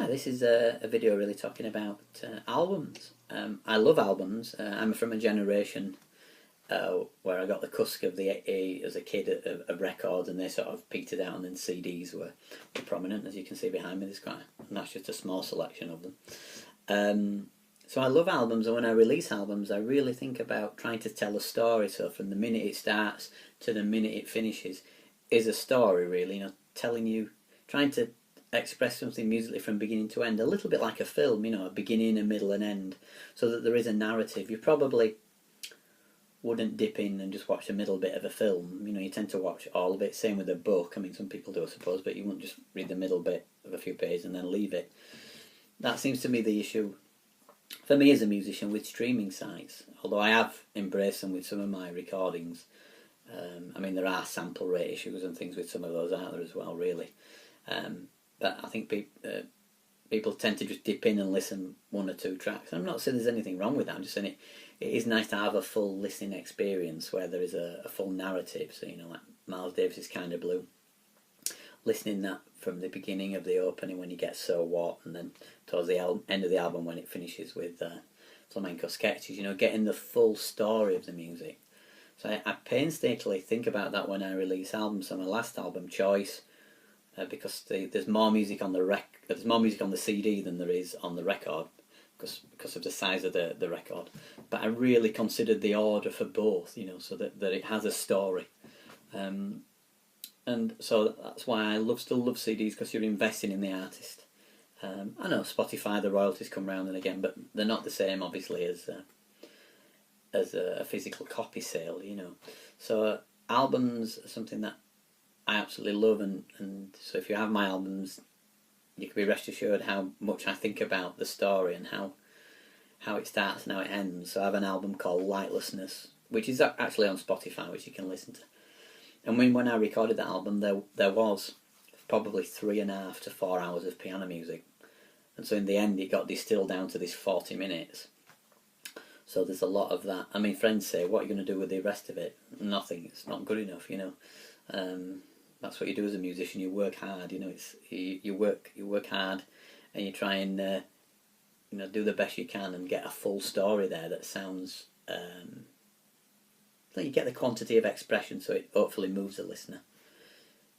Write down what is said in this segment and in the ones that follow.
Hi, this is a video really talking about albums. I love albums. I'm from a generation where I got the cusp of as a kid of records, and they sort of petered out, and then CDs were prominent, as you can see behind me. And that's just a small selection of them. So I love albums, and when I release albums, I really think about trying to tell a story. So from the minute it starts to the minute it finishes is a story, really. Trying to express something musically from beginning to end, a little bit like a film, a beginning, a middle, and end, so that there is a narrative. You probably wouldn't dip in and just watch a middle bit of a film. You tend to watch all of it. Same with a book. I mean, some people do, I suppose, but you wouldn't just read the middle bit of a few pages and then leave it. That seems to me the issue for me as a musician with streaming sites, although I have embraced them with some of my recordings. I mean, there are sample rate issues and things with some of those out there as well, really. But I think people tend to just dip in and listen one or two tracks. I'm not saying there's anything wrong with that. I'm just saying it is nice to have a full listening experience where there is a full narrative. So, like Miles Davis's Kind of Blue, listening that from the beginning of the opening when you get So What, and then towards the end of the album when it finishes with flamenco sketches, getting the full story of the music. So I painstakingly think about that when I release albums. So my last album, Choice, because there's more music on the CD than there is on the record, because of the size of the record. But I really considered the order for both, so that it has a story. And so that's why I still love CDs, because you're investing in the artist. I know Spotify, the royalties come round and again, but they're not the same, obviously, as a physical copy sale, So albums are something that I absolutely love, and so if you have my albums, you can be rest assured how much I think about the story and how it starts and how it ends. So I have an album called Lightlessness, which is actually on Spotify, which you can listen to. And when I recorded that album, there was probably 3.5 to 4 hours of piano music, and so in the end it got distilled down to this 40 minutes. So there's a lot of that. I mean, friends say, what are you going to do with the rest of it? Nothing. It's not good enough, That's what you do as a musician. You work hard, you work hard, and you try and do the best you can and get a full story there that sounds you get the quantity of expression, so it hopefully moves the listener.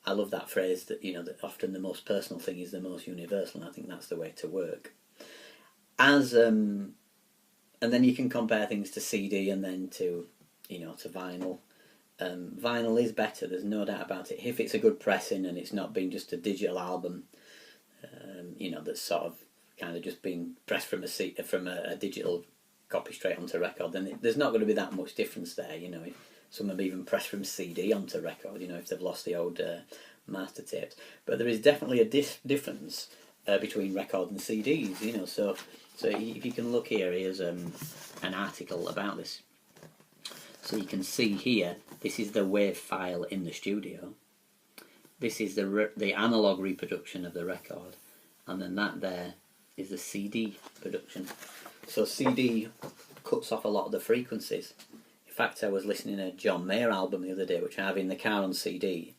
I love that phrase that that often the most personal thing is the most universal, and I think that's the way to work. And then you can compare things to CD and then to to vinyl. Vinyl is better, there's no doubt about it, if it's a good pressing and it's not been just a digital album, that's sort of kind of just being pressed from a digital copy straight onto record. Then there's not going to be that much difference there. Some have even pressed from CD onto record, if they've lost the old master tapes. But there is definitely a difference between record and CDs. So if you can look here's an article about this. So you can see here, this is the WAV file in the studio. This is the analog reproduction of the record, and then that there is the CD production. So CD cuts off a lot of the frequencies. In fact, I was listening to a John Mayer album the other day, which I have in the car on CD,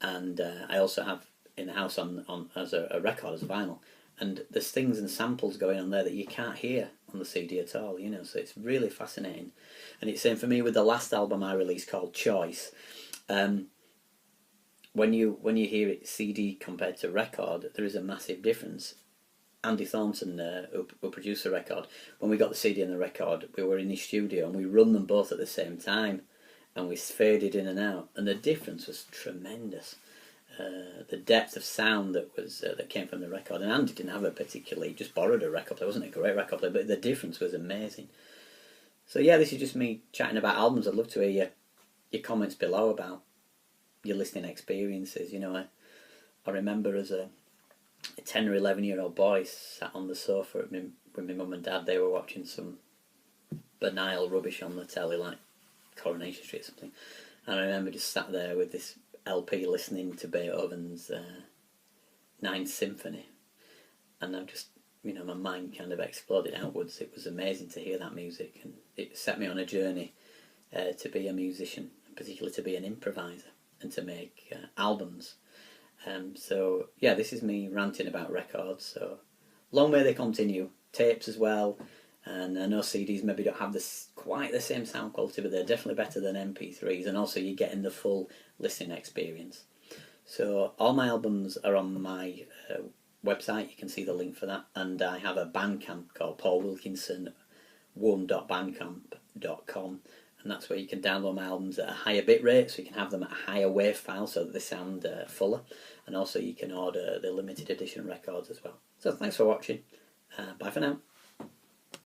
and I also have in the house on as a record, as a vinyl. And there's things and samples going on there that you can't hear on the CD at all, so it's really fascinating. And it's same for me with the last album I released called Choice. When you hear it CD compared to record, there is a massive difference. Andy Thornton, who produced the record, when we got the CD and the record, we were in the studio and we run them both at the same time, and we faded in and out, and the difference was tremendous. The depth of sound that came from the record, and Andy didn't have just borrowed a record player. It wasn't a great record player, but the difference was amazing. So yeah, this is just me chatting about albums. I'd love to hear your comments below about your listening experiences. I remember as a 10 or 11-year-old boy sat on the sofa with my mum and dad. They were watching some banal rubbish on the telly, like Coronation Street or something, and I remember just sat there with this LP listening to Beethoven's Ninth Symphony, and I just, my mind kind of exploded outwards. It was amazing to hear that music, and it set me on a journey to be a musician, particularly to be an improviser and to make albums. So yeah, this is me ranting about records. So long may they continue. Tapes as well, and I know CDs maybe don't have quite the same sound quality, but they're definitely better than MP3s, and also you're getting the full listening experience. So all my albums are on my website. You can see the link for that, and I have a Bandcamp called paulwilkinson1.bandcamp.com, and that's where you can download my albums at a higher bit rate, so you can have them at a higher wave file so that they sound fuller, and also you can order the limited edition records as well. So thanks for watching. Bye for now.